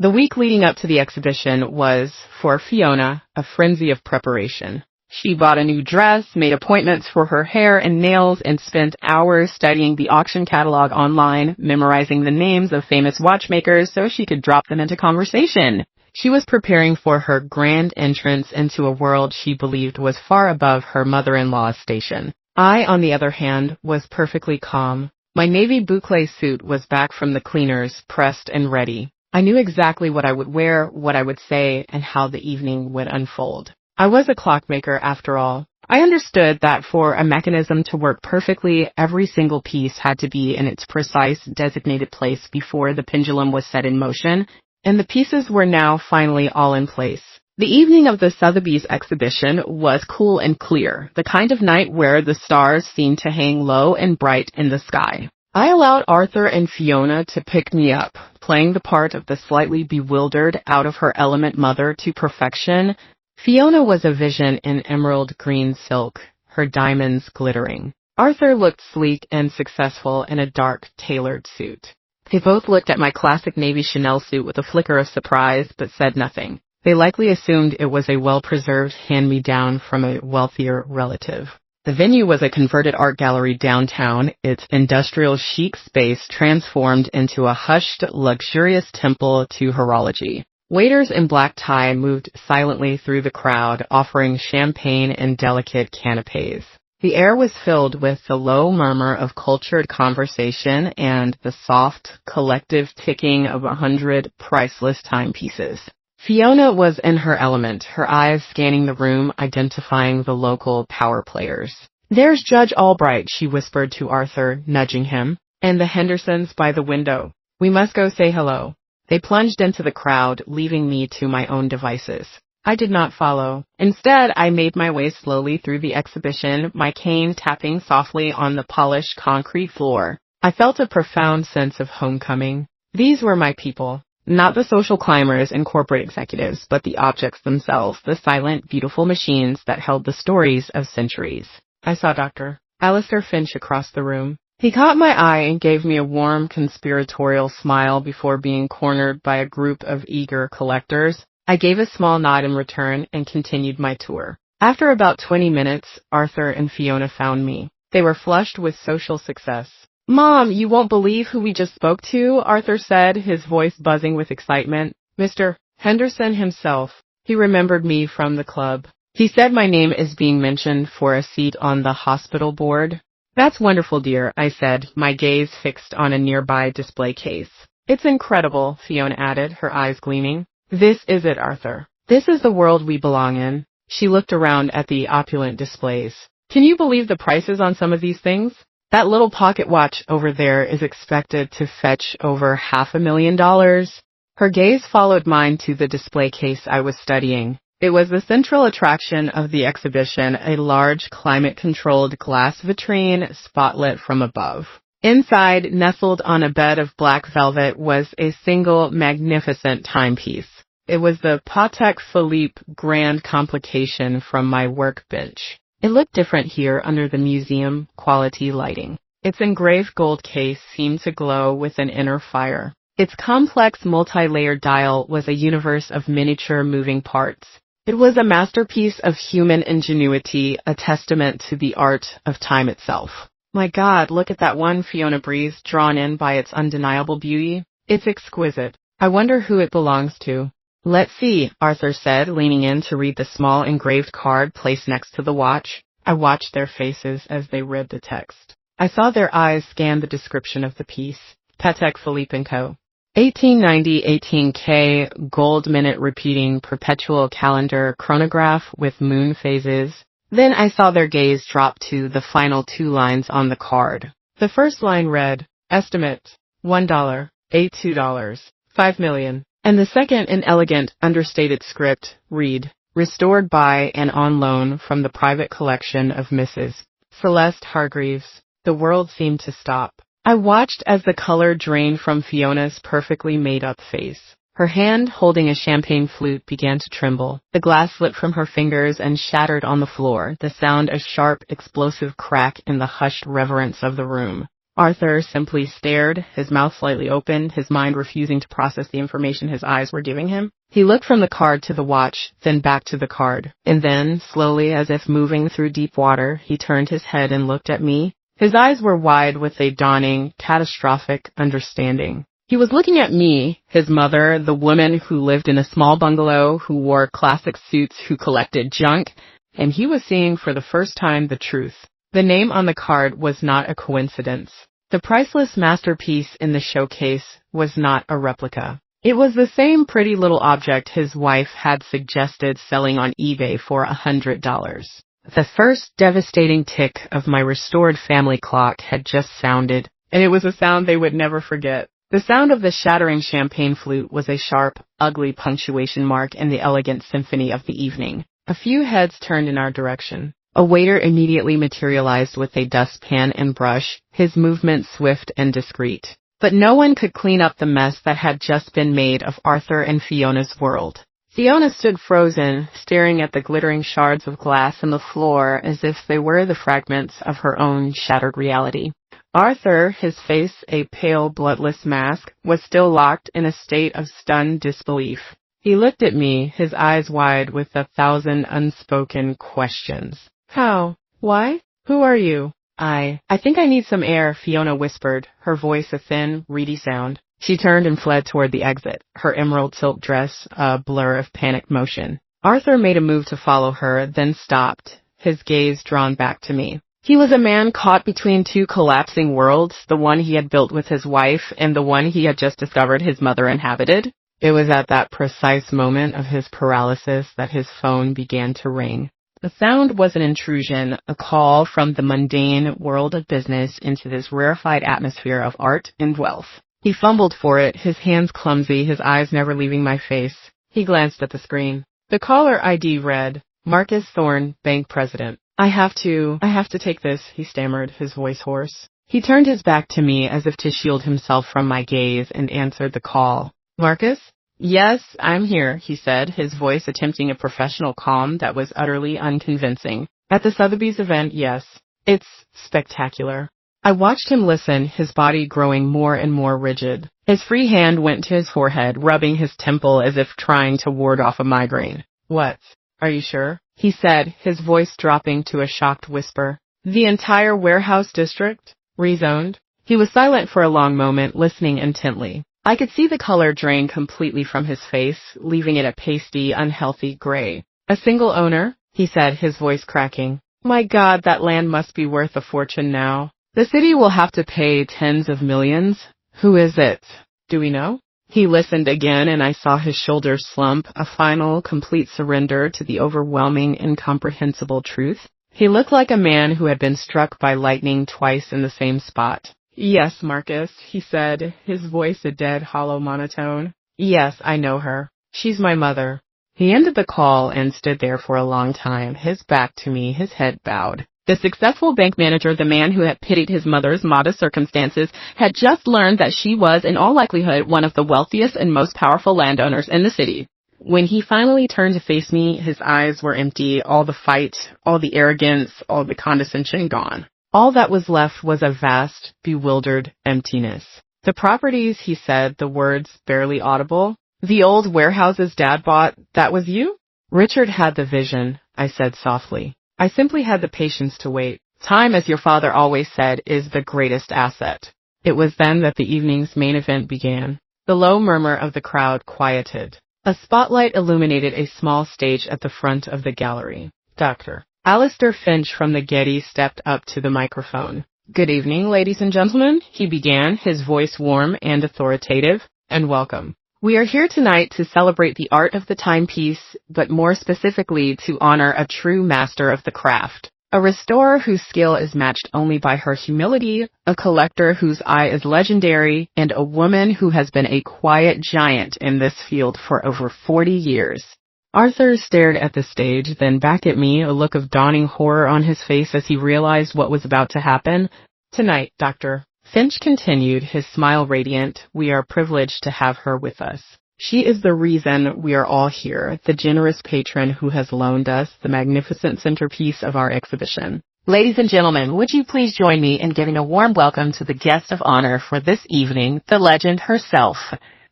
The week leading up to the exhibition was, for Fiona, a frenzy of preparation. She bought a new dress, made appointments for her hair and nails, and spent hours studying the auction catalog online, memorizing the names of famous watchmakers so she could drop them into conversation. She was preparing for her grand entrance into a world she believed was far above her mother-in-law's station. I, on the other hand, was perfectly calm. My navy boucle suit was back from the cleaners, pressed and ready. I knew exactly what I would wear, what I would say, and how the evening would unfold. I was a clockmaker, after all. I understood that for a mechanism to work perfectly, every single piece had to be in its precise, designated place before the pendulum was set in motion, and the pieces were now finally all in place. The evening of the Sotheby's exhibition was cool and clear, the kind of night where the stars seemed to hang low and bright in the sky. I allowed Arthur and Fiona to pick me up, playing the part of the slightly bewildered, out-of-her-element mother to perfection. Fiona was a vision in emerald green silk, her diamonds glittering. Arthur looked sleek and successful in a dark, tailored suit. They both looked at my classic navy Chanel suit with a flicker of surprise, but said nothing. They likely assumed it was a well-preserved hand-me-down from a wealthier relative. The venue was a converted art gallery downtown, its industrial chic space transformed into a hushed, luxurious temple to horology. Waiters in black tie moved silently through the crowd, offering champagne and delicate canapes. The air was filled with the low murmur of cultured conversation and the soft, collective ticking of 100 priceless timepieces. Fiona was in her element, her eyes scanning the room, identifying the local power players. "There's Judge Albright," she whispered to Arthur, nudging him. "And the Hendersons by the window. We must go say hello." They plunged into the crowd, leaving me to my own devices. I did not follow. Instead, I made my way slowly through the exhibition, my cane tapping softly on the polished concrete floor. I felt a profound sense of homecoming. These were my people. Not the social climbers and corporate executives, but the objects themselves, the silent, beautiful machines that held the stories of centuries. I saw Dr. Alistair Finch across the room. He caught my eye and gave me a warm, conspiratorial smile before being cornered by a group of eager collectors. I gave a small nod in return and continued my tour. After about 20 minutes, Arthur and Fiona found me. They were flushed with social success. "Mom, you won't believe who we just spoke to," Arthur said, his voice buzzing with excitement. "Mr. Henderson himself. He remembered me from the club. He said my name is being mentioned for a seat on the hospital board." "That's wonderful, dear," I said, my gaze fixed on a nearby display case. "It's incredible," Fiona added, her eyes gleaming. "This is it, Arthur. This is the world we belong in." She looked around at the opulent displays. "Can you believe the prices on some of these things? That little pocket watch over there is expected to fetch over $500,000. Her gaze followed mine to the display case I was studying. It was the central attraction of the exhibition, a large climate-controlled glass vitrine spotlit from above. Inside, nestled on a bed of black velvet, was a single magnificent timepiece. It was the Patek Philippe Grand Complication from my workbench. It looked different here under the museum-quality lighting. Its engraved gold case seemed to glow with an inner fire. Its complex multi-layered dial was a universe of miniature moving parts. It was a masterpiece of human ingenuity, a testament to the art of time itself. "My God, look at that one," Fiona breathed, drawn in by its undeniable beauty. "It's exquisite. I wonder who it belongs to." "Let's see," Arthur said, leaning in to read the small engraved card placed next to the watch. I watched their faces as they read the text. I saw their eyes scan the description of the piece. Patek Philippe & Co. 1890-18K, gold minute repeating perpetual calendar chronograph with moon phases. Then I saw their gaze drop to the final two lines on the card. The first line read, "Estimate, $1, $82, $5 million. And the second, in elegant, understated script, read, "Restored by and on loan from the private collection of Mrs. Celeste Hargreaves." The world seemed to stop. I watched as the color drained from Fiona's perfectly made-up face. Her hand, holding a champagne flute, began to tremble. The glass slipped from her fingers and shattered on the floor, the sound a sharp, explosive crack in the hushed reverence of the room. Arthur simply stared, his mouth slightly open, his mind refusing to process the information his eyes were giving him. He looked from the card to the watch, then back to the card. And then, slowly, as if moving through deep water, he turned his head and looked at me. His eyes were wide with a dawning, catastrophic understanding. He was looking at me, his mother, the woman who lived in a small bungalow, who wore classic suits, who collected junk, and he was seeing for the first time the truth. The name on the card was not a coincidence. The priceless masterpiece in the showcase was not a replica. It was the same pretty little object his wife had suggested selling on eBay for $100. The first devastating tick of my restored family clock had just sounded, and it was a sound they would never forget. The sound of the shattering champagne flute was a sharp, ugly punctuation mark in the elegant symphony of the evening. A few heads turned in our direction. A waiter immediately materialized with a dustpan and brush, his movements swift and discreet. But no one could clean up the mess that had just been made of Arthur and Fiona's world. Fiona stood frozen, staring at the glittering shards of glass on the floor as if they were the fragments of her own shattered reality. Arthur, his face a pale, bloodless mask, was still locked in a state of stunned disbelief. He looked at me, his eyes wide with 1,000 unspoken questions. "How? Why? Who are you?" I think I need some air," Fiona whispered, her voice a thin, reedy sound. She turned and fled toward the exit, her emerald silk dress a blur of panicked motion. Arthur made a move to follow her, then stopped, his gaze drawn back to me. He was a man caught between two collapsing worlds, the one he had built with his wife and the one he had just discovered his mother inhabited. It was at that precise moment of his paralysis that his phone began to ring. The sound was an intrusion, a call from the mundane world of business into this rarefied atmosphere of art and wealth. He fumbled for it, his hands clumsy, his eyes never leaving my face. He glanced at the screen. The caller ID read, "Marcus Thorne, Bank President." I have to take this," he stammered, his voice hoarse. He turned his back to me as if to shield himself from my gaze and answered the call. "Marcus?" "Yes, I'm here," he said, his voice attempting a professional calm that was utterly unconvincing. "At the Sotheby's event, yes. It's spectacular." I watched him listen, his body growing more and more rigid. His free hand went to his forehead, rubbing his temple as if trying to ward off a migraine. "What? Are you sure?" he said, his voice dropping to a shocked whisper. The entire warehouse district? Rezoned? He was silent for a long moment, listening intently. I could see the color drain completely from his face, leaving it a pasty, unhealthy gray. A single owner? He said, his voice cracking. My God, that land must be worth a fortune now. The city will have to pay tens of millions. Who is it? Do we know? He listened again, and I saw his shoulders slump, a final, complete surrender to the overwhelming, incomprehensible truth. He looked like a man who had been struck by lightning twice in the same spot. Yes, Marcus, he said, his voice a dead, hollow monotone. Yes, I know her. She's my mother. He ended the call and stood there for a long time, his back to me, his head bowed. The successful bank manager, the man who had pitied his mother's modest circumstances, had just learned that she was, in all likelihood, one of the wealthiest and most powerful landowners in the city. When he finally turned to face me, his eyes were empty, all the fight, all the arrogance, all the condescension gone. All that was left was a vast, bewildered emptiness. The properties, he said, the words barely audible. The old warehouses Dad bought, that was you? Richard had the vision, I said softly. I simply had the patience to wait. Time, as your father always said, is the greatest asset. It was then that the evening's main event began. The low murmur of the crowd quieted. A spotlight illuminated a small stage at the front of the gallery. Dr. Alistair Finch from the Getty stepped up to the microphone. Good evening, ladies and gentlemen, he began, his voice warm and authoritative, and welcome. We are here tonight to celebrate the art of the timepiece, but more specifically to honor a true master of the craft. A restorer whose skill is matched only by her humility, a collector whose eye is legendary, and a woman who has been a quiet giant in this field for over 40 years. Arthur stared at the stage, then back at me, a look of dawning horror on his face as he realized what was about to happen. Tonight, Dr. Finch continued, his smile radiant, we are privileged to have her with us. She is the reason we are all here, the generous patron who has loaned us the magnificent centerpiece of our exhibition. Ladies and gentlemen, would you please join me in giving a warm welcome to the guest of honor for this evening, the legend herself,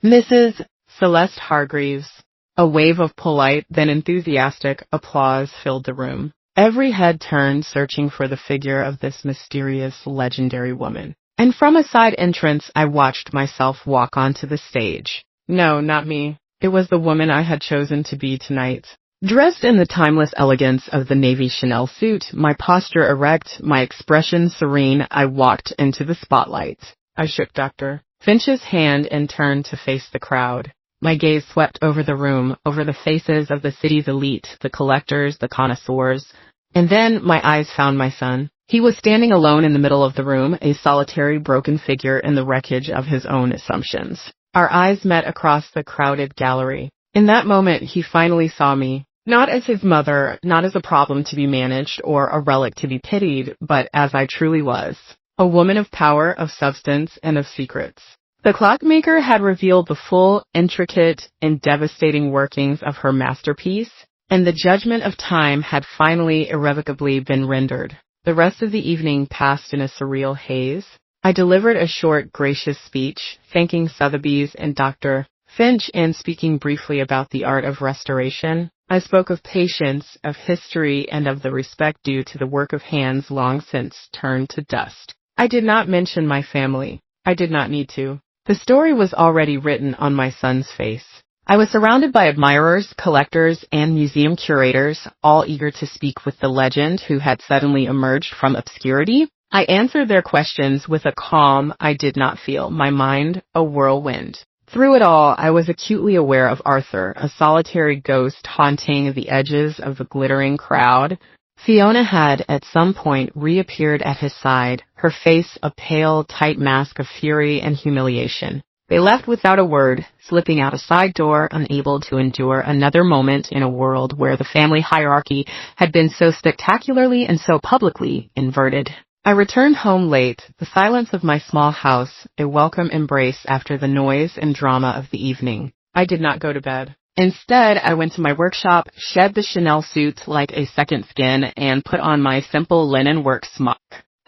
Mrs. Celeste Hargreaves. A wave of polite, then enthusiastic applause filled the room. Every head turned, searching for the figure of this mysterious, legendary woman. And from a side entrance, I watched myself walk onto the stage. No, not me. It was the woman I had chosen to be tonight. Dressed in the timeless elegance of the navy Chanel suit, my posture erect, my expression serene, I walked into the spotlight. I shook Dr. Finch's hand and turned to face the crowd. My gaze swept over the room, over the faces of the city's elite, the collectors, the connoisseurs. And then my eyes found my son. He was standing alone in the middle of the room, a solitary, broken figure in the wreckage of his own assumptions. Our eyes met across the crowded gallery. In that moment, he finally saw me, not as his mother, not as a problem to be managed or a relic to be pitied, but as I truly was, a woman of power, of substance, and of secrets. The clockmaker had revealed the full, intricate, and devastating workings of her masterpiece, and the judgment of time had finally irrevocably been rendered. The rest of the evening passed in a surreal haze. I delivered a short, gracious speech, thanking Sotheby's and Dr. Finch and speaking briefly about the art of restoration. I spoke of patience, of history, and of the respect due to the work of hands long since turned to dust. I did not mention my family. I did not need to. The story was already written on my son's face. I was surrounded by admirers, collectors, and museum curators, all eager to speak with the legend who had suddenly emerged from obscurity. I answered their questions with a calm I did not feel, my mind a whirlwind. Through it all, I was acutely aware of Arthur, a solitary ghost haunting the edges of the glittering crowd. Fiona had, at some point, reappeared at his side, her face a pale, tight mask of fury and humiliation. They left without a word, slipping out a side door, unable to endure another moment in a world where the family hierarchy had been so spectacularly and so publicly inverted. I returned home late, the silence of my small house, a welcome embrace after the noise and drama of the evening. I did not go to bed. Instead, I went to my workshop, shed the Chanel suit like a second skin, and put on my simple linen work smock.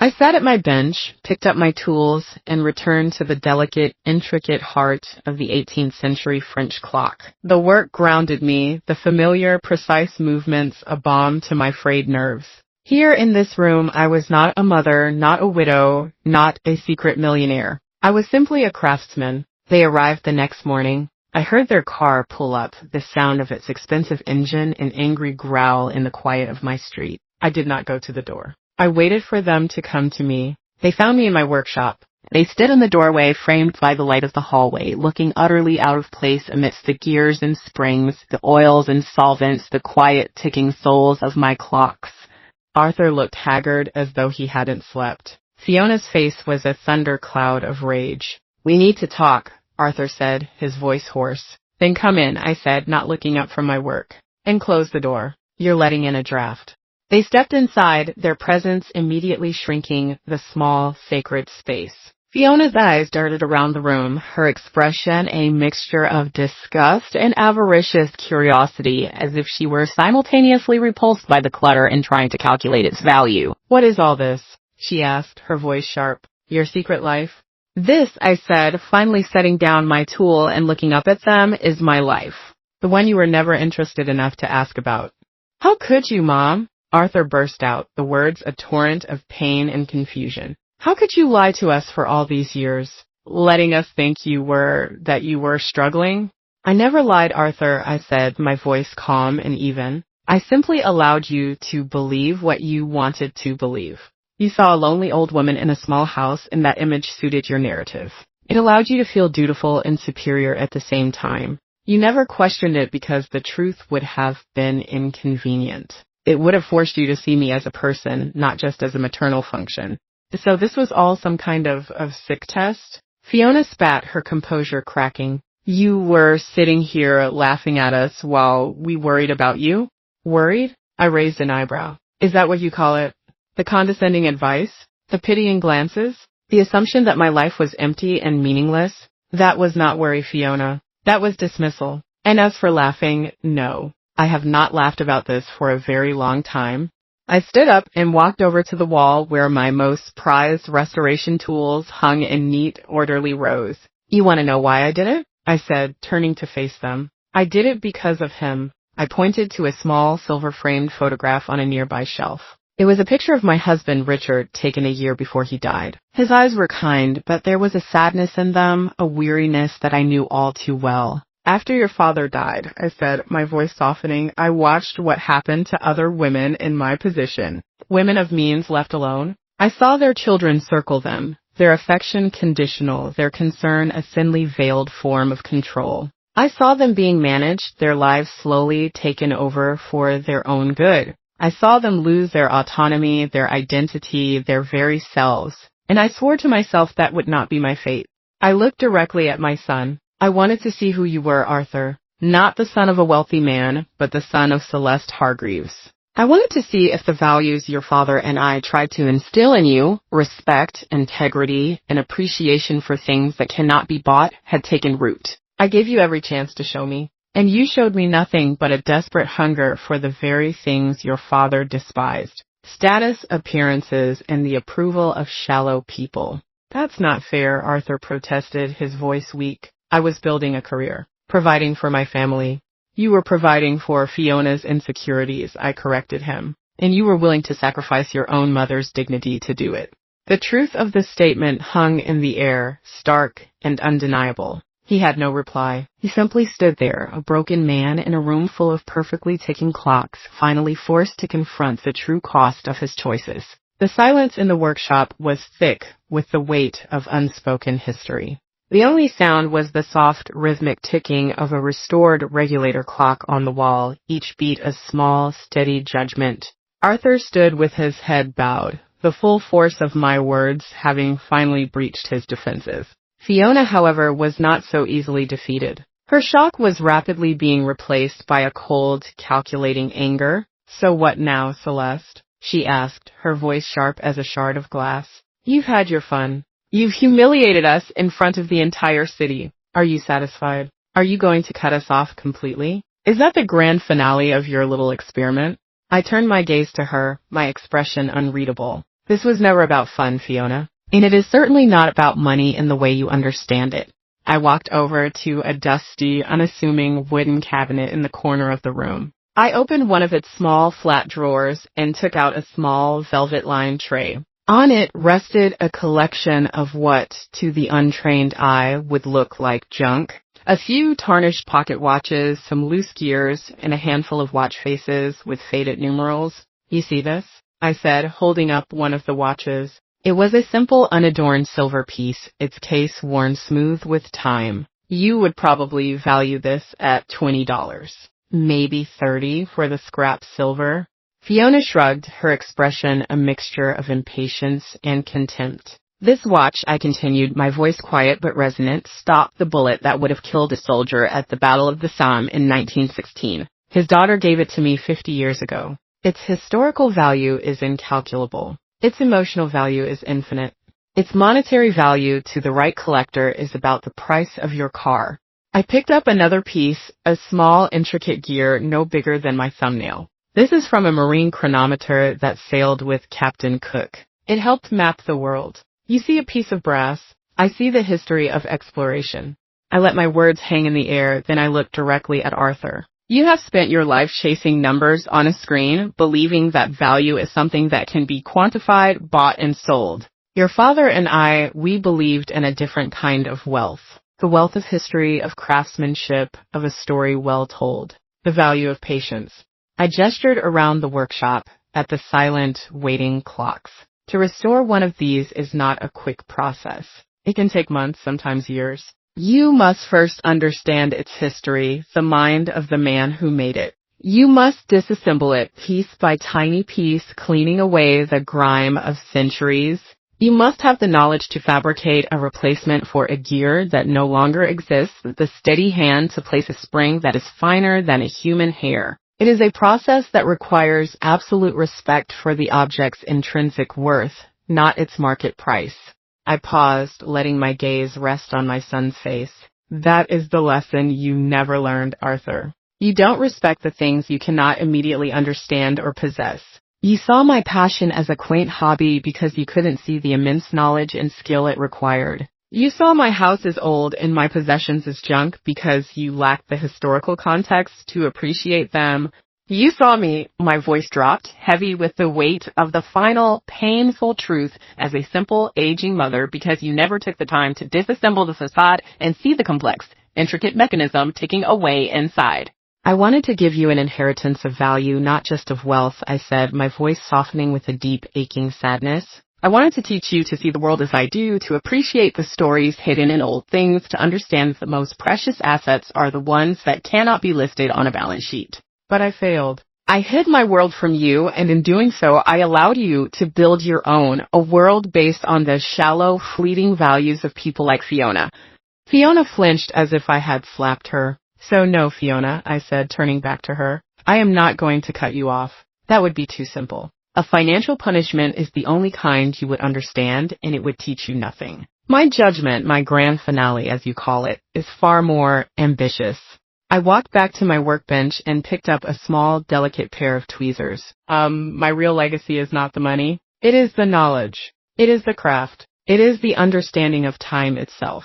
I sat at my bench, picked up my tools, and returned to the delicate, intricate heart of the 18th century French clock. The work grounded me, the familiar, precise movements a balm to my frayed nerves. Here in this room, I was not a mother, not a widow, not a secret millionaire. I was simply a craftsman. They arrived the next morning. I heard their car pull up, the sound of its expensive engine an angry growl in the quiet of my street. I did not go to the door. I waited for them to come to me. They found me in my workshop. They stood in the doorway, framed by the light of the hallway, looking utterly out of place amidst the gears and springs, the oils and solvents, the quiet ticking souls of my clocks. Arthur looked haggard as though he hadn't slept. Fiona's face was a thundercloud of rage. "We need to talk," Arthur said, his voice hoarse. "Then come in," I said, not looking up from my work. "And close the door. You're letting in a draft." They stepped inside, their presence immediately shrinking the small, sacred space. Fiona's eyes darted around the room, her expression a mixture of disgust and avaricious curiosity, as if she were simultaneously repulsed by the clutter and trying to calculate its value. "What is all this?" she asked, her voice sharp. "Your secret life?" "This," I said, finally setting down my tool and looking up at them, "is my life. The one you were never interested enough to ask about." "How could you, Mom?" Arthur burst out, the words a torrent of pain and confusion. "How could you lie to us for all these years, letting us think that you were struggling?" "I never lied, Arthur," I said, my voice calm and even. "I simply allowed you to believe what you wanted to believe. You saw a lonely old woman in a small house, and that image suited your narrative. It allowed you to feel dutiful and superior at the same time. You never questioned it because the truth would have been inconvenient. It would have forced you to see me as a person, not just as a maternal function. So this was all some kind of sick test?" Fiona spat, her composure cracking. "You were sitting here laughing at us while we worried about you?" "Worried?" I raised an eyebrow. "Is that what you call it? The condescending advice? The pitying glances? The assumption that my life was empty and meaningless? That was not worry, Fiona. That was dismissal. And as for laughing, no. I have not laughed about this for a very long time." I stood up and walked over to the wall where my most prized restoration tools hung in neat, orderly rows. "You want to know why I did it?" I said, turning to face them. "I did it because of him." I pointed to a small, silver-framed photograph on a nearby shelf. It was a picture of my husband, Richard, taken a year before he died. His eyes were kind, but there was a sadness in them, a weariness that I knew all too well. "After your father died," I said, my voice softening, "I watched what happened to other women in my position. Women of means left alone. I saw their children circle them, their affection conditional, their concern a thinly veiled form of control. I saw them being managed, their lives slowly taken over for their own good. I saw them lose their autonomy, their identity, their very selves. And I swore to myself that would not be my fate. I looked directly at my son. I wanted to see who you were, Arthur. Not the son of a wealthy man, but the son of Celeste Hargreaves. I wanted to see if the values your father and I tried to instill in you, respect, integrity, and appreciation for things that cannot be bought, had taken root. I gave you every chance to show me. And you showed me nothing but a desperate hunger for the very things your father despised. Status, appearances, and the approval of shallow people." "That's not fair," Arthur protested, his voice weak. "I was building a career, providing for my family." "You were providing for Fiona's insecurities," I corrected him. "And you were willing to sacrifice your own mother's dignity to do it." The truth of this statement hung in the air, stark and undeniable. He had no reply. He simply stood there, a broken man in a room full of perfectly ticking clocks, finally forced to confront the true cost of his choices. The silence in the workshop was thick with the weight of unspoken history. The only sound was the soft, rhythmic ticking of a restored regulator clock on the wall, each beat a small, steady judgment. Arthur stood with his head bowed, the full force of my words having finally breached his defenses. Fiona, however, was not so easily defeated. Her shock was rapidly being replaced by a cold, calculating anger. "So what now, Celeste?" she asked, her voice sharp as a shard of glass. "You've had your fun. You've humiliated us in front of the entire city. Are you satisfied? Are you going to cut us off completely? Is that the grand finale of your little experiment?" I turned my gaze to her, my expression unreadable. "This was never about fun, Fiona. And it is certainly not about money in the way you understand it." I walked over to a dusty, unassuming wooden cabinet in the corner of the room. I opened one of its small flat drawers and took out a small velvet-lined tray. On it rested a collection of what, to the untrained eye, would look like junk. A few tarnished pocket watches, some loose gears, and a handful of watch faces with faded numerals. "You see this?" I said, holding up one of the watches. It was a simple, unadorned silver piece, its case worn smooth with time. "You would probably value this at $20. Maybe $30 for the scrap silver." Fiona shrugged, her expression a mixture of impatience and contempt. "This watch," I continued, my voice quiet but resonant, "stopped the bullet that would have killed a soldier at the Battle of the Somme in 1916. His daughter gave it to me 50 years ago. Its historical value is incalculable. Its emotional value is infinite. Its monetary value to the right collector is about the price of your car." I picked up another piece, a small, intricate gear no bigger than my thumbnail. "This is from a marine chronometer that sailed with Captain Cook. It helped map the world. You see a piece of brass. I see the history of exploration." I let my words hang in the air, then I looked directly at Arthur. "You have spent your life chasing numbers on a screen, believing that value is something that can be quantified, bought, and sold. Your father and I, we believed in a different kind of wealth. The wealth of history, of craftsmanship, of a story well told. The value of patience." I gestured around the workshop, at the silent, waiting clocks. To restore one of these is not a quick process. It can take months, sometimes years. You must first understand its history, the mind of the man who made it. You must disassemble it piece by tiny piece, cleaning away the grime of centuries. You must have the knowledge to fabricate a replacement for a gear that no longer exists, the steady hand to place a spring that is finer than a human hair. It is a process that requires absolute respect for the object's intrinsic worth, not its market price. I paused, letting my gaze rest on my son's face. "That is the lesson you never learned, Arthur. You don't respect the things you cannot immediately understand or possess. You saw my passion as a quaint hobby because you couldn't see the immense knowledge and skill it required. You saw my house as old and my possessions as junk because you lacked the historical context to appreciate them. You saw me," my voice dropped, heavy with the weight of the final, painful truth, "as a simple, aging mother because you never took the time to disassemble the facade and see the complex, intricate mechanism ticking away inside." "I wanted to give you an inheritance of value, not just of wealth," I said, my voice softening with a deep, aching sadness. "I wanted to teach you to see the world as I do, to appreciate the stories hidden in old things, to understand that the most precious assets are the ones that cannot be listed on a balance sheet." But I failed. I hid my world from you, and in doing so, I allowed you to build your own, a world based on the shallow, fleeting values of people like Fiona. Fiona flinched as if I had slapped her. "So no, Fiona," I said, turning back to her. "I am not going to cut you off. That would be too simple. A financial punishment is the only kind you would understand, and it would teach you nothing. My judgment, my grand finale, as you call it, is far more ambitious." I walked back to my workbench and picked up a small, delicate pair of tweezers. My real legacy is not the money. It is the knowledge. It is the craft. It is the understanding of time itself.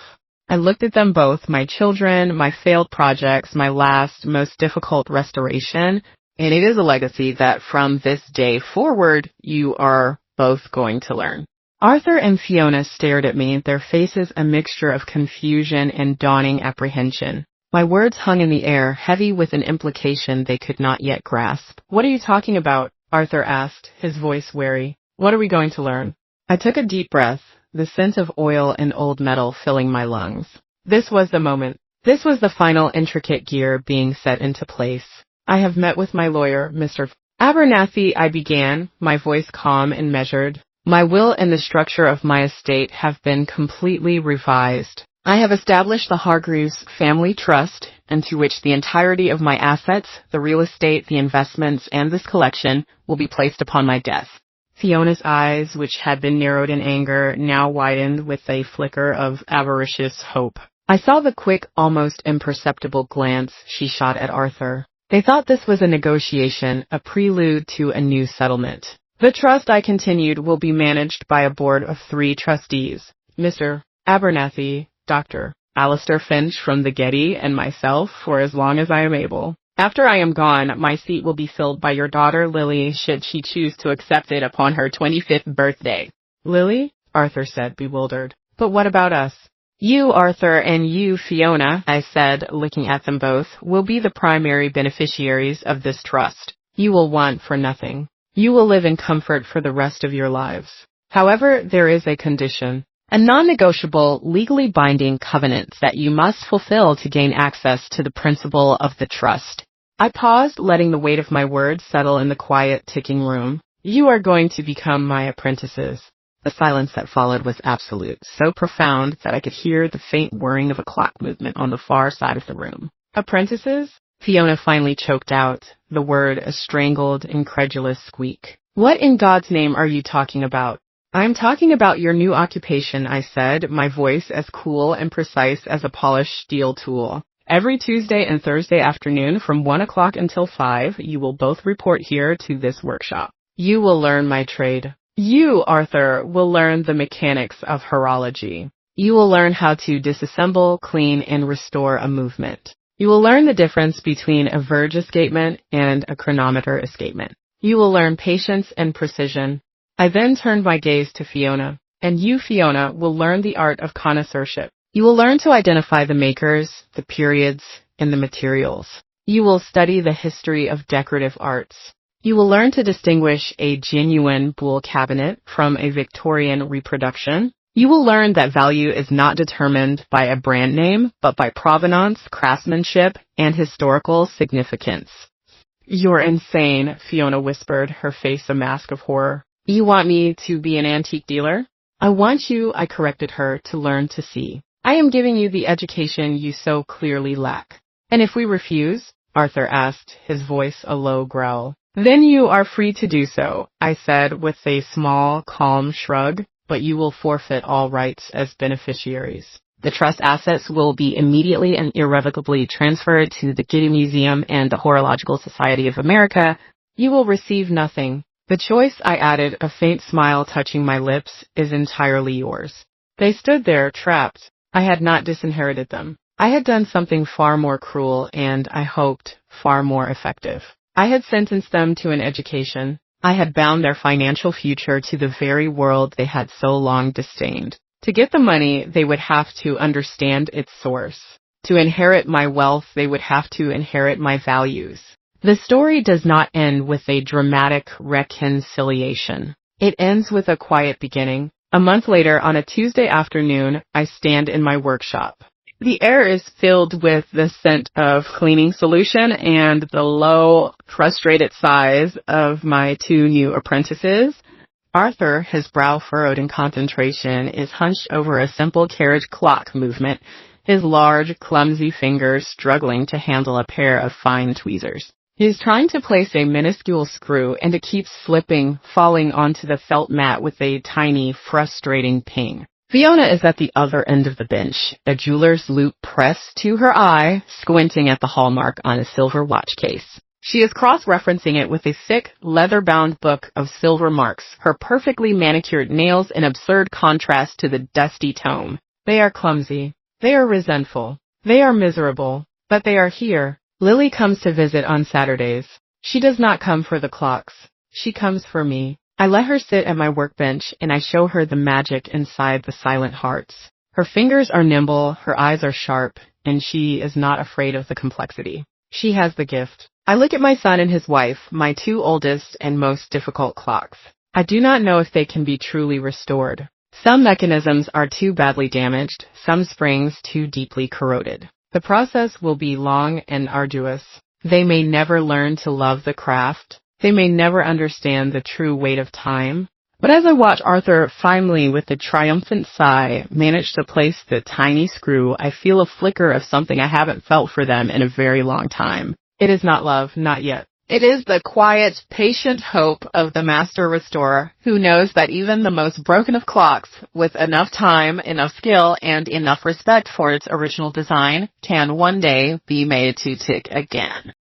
I looked at them both, my children, my failed projects, my last, most difficult restoration, and it is a legacy that from this day forward, you are both going to learn. Arthur and Fiona stared at me, their faces a mixture of confusion and dawning apprehension. My words hung in the air, heavy with an implication they could not yet grasp. "What are you talking about?" Arthur asked, his voice wary. "What are we going to learn?" I took a deep breath, the scent of oil and old metal filling my lungs. This was the moment. This was the final intricate gear being set into place. "I have met with my lawyer, Mr. Abernathy," I began, my voice calm and measured. "My will and the structure of my estate have been completely revised. I have established the Hargreaves Family Trust, into which the entirety of my assets, the real estate, the investments, and this collection will be placed upon my death." Fiona's eyes, which had been narrowed in anger, now widened with a flicker of avaricious hope. I saw the quick, almost imperceptible glance she shot at Arthur. They thought this was a negotiation, a prelude to a new settlement. "The trust," I continued, "will be managed by a board of 3 trustees. Mr. Abernathy, Dr. Alistair Finch from the Getty, and myself for as long as I am able. After I am gone, my seat will be filled by your daughter Lily should she choose to accept it upon her 25th birthday. Lily? Arthur said, bewildered. But what about us? You, Arthur, and you, Fiona, I said, looking at them both, will be the primary beneficiaries of this trust. You will want for nothing. You will live in comfort for the rest of your lives. However, there is a condition. A non-negotiable, legally binding covenant that you must fulfill to gain access to the principle of the trust. I paused, letting the weight of my words settle in the quiet, ticking room. You are going to become my apprentices. The silence that followed was absolute, so profound that I could hear the faint whirring of a clock movement on the far side of the room. Apprentices? Fiona finally choked out, the word a strangled, incredulous squeak. What in God's name are you talking about? I'm talking about your new occupation, I said, my voice as cool and precise as a polished steel tool. Every Tuesday and Thursday afternoon from 1 o'clock until 5, you will both report here to this workshop. You will learn my trade. You, Arthur, will learn the mechanics of horology. You will learn how to disassemble, clean, and restore a movement. You will learn the difference between a verge escapement and a chronometer escapement. You will learn patience and precision. I then turned my gaze to Fiona. And you, Fiona, will learn the art of connoisseurship. You will learn to identify the makers, the periods, and the materials. You will study the history of decorative arts. You will learn to distinguish a genuine Boule cabinet from a Victorian reproduction. You will learn that value is not determined by a brand name, but by provenance, craftsmanship, and historical significance. You're insane, Fiona whispered, her face a mask of horror. You want me to be an antique dealer? I want you, I corrected her, to learn to see. I am giving you the education you so clearly lack. And if we refuse? Arthur asked, his voice a low growl. Then you are free to do so, I said with a small, calm shrug, but you will forfeit all rights as beneficiaries. The trust assets will be immediately and irrevocably transferred to the Getty Museum and the Horological Society of America. You will receive nothing. The choice, I added, a faint smile touching my lips, is entirely yours. They stood there, trapped. I had not disinherited them. I had done something far more cruel and, I hoped, far more effective. I had sentenced them to an education. I had bound their financial future to the very world they had so long disdained. To get the money, they would have to understand its source. To inherit my wealth, they would have to inherit my values. The story does not end with a dramatic reconciliation. It ends with a quiet beginning. A month later, on a Tuesday afternoon, I stand in my workshop. The air is filled with the scent of cleaning solution and the low, frustrated sighs of my two new apprentices. Arthur, his brow furrowed in concentration, is hunched over a simple carriage clock movement, his large, clumsy fingers struggling to handle a pair of fine tweezers. He is trying to place a minuscule screw, and it keeps slipping, falling onto the felt mat with a tiny, frustrating ping. Fiona is at the other end of the bench, a jeweler's loupe pressed to her eye, squinting at the hallmark on a silver watch case. She is cross-referencing it with a thick, leather-bound book of silver marks, her perfectly manicured nails in absurd contrast to the dusty tome. They are clumsy. They are resentful. They are miserable. But they are here. Lily comes to visit on Saturdays. She does not come for the clocks. She comes for me. I let her sit at my workbench, and I show her the magic inside the silent hearts. Her fingers are nimble, her eyes are sharp, and she is not afraid of the complexity. She has the gift. I look at my son and his wife, my two oldest and most difficult clocks. I do not know if they can be truly restored. Some mechanisms are too badly damaged, some springs too deeply corroded. The process will be long and arduous. They may never learn to love the craft. They may never understand the true weight of time. But as I watch Arthur finally, with a triumphant sigh, manage to place the tiny screw, I feel a flicker of something I haven't felt for them in a very long time. It is not love, not yet. It is the quiet, patient hope of the master restorer who knows that even the most broken of clocks, with enough time, enough skill, and enough respect for its original design, can one day be made to tick again.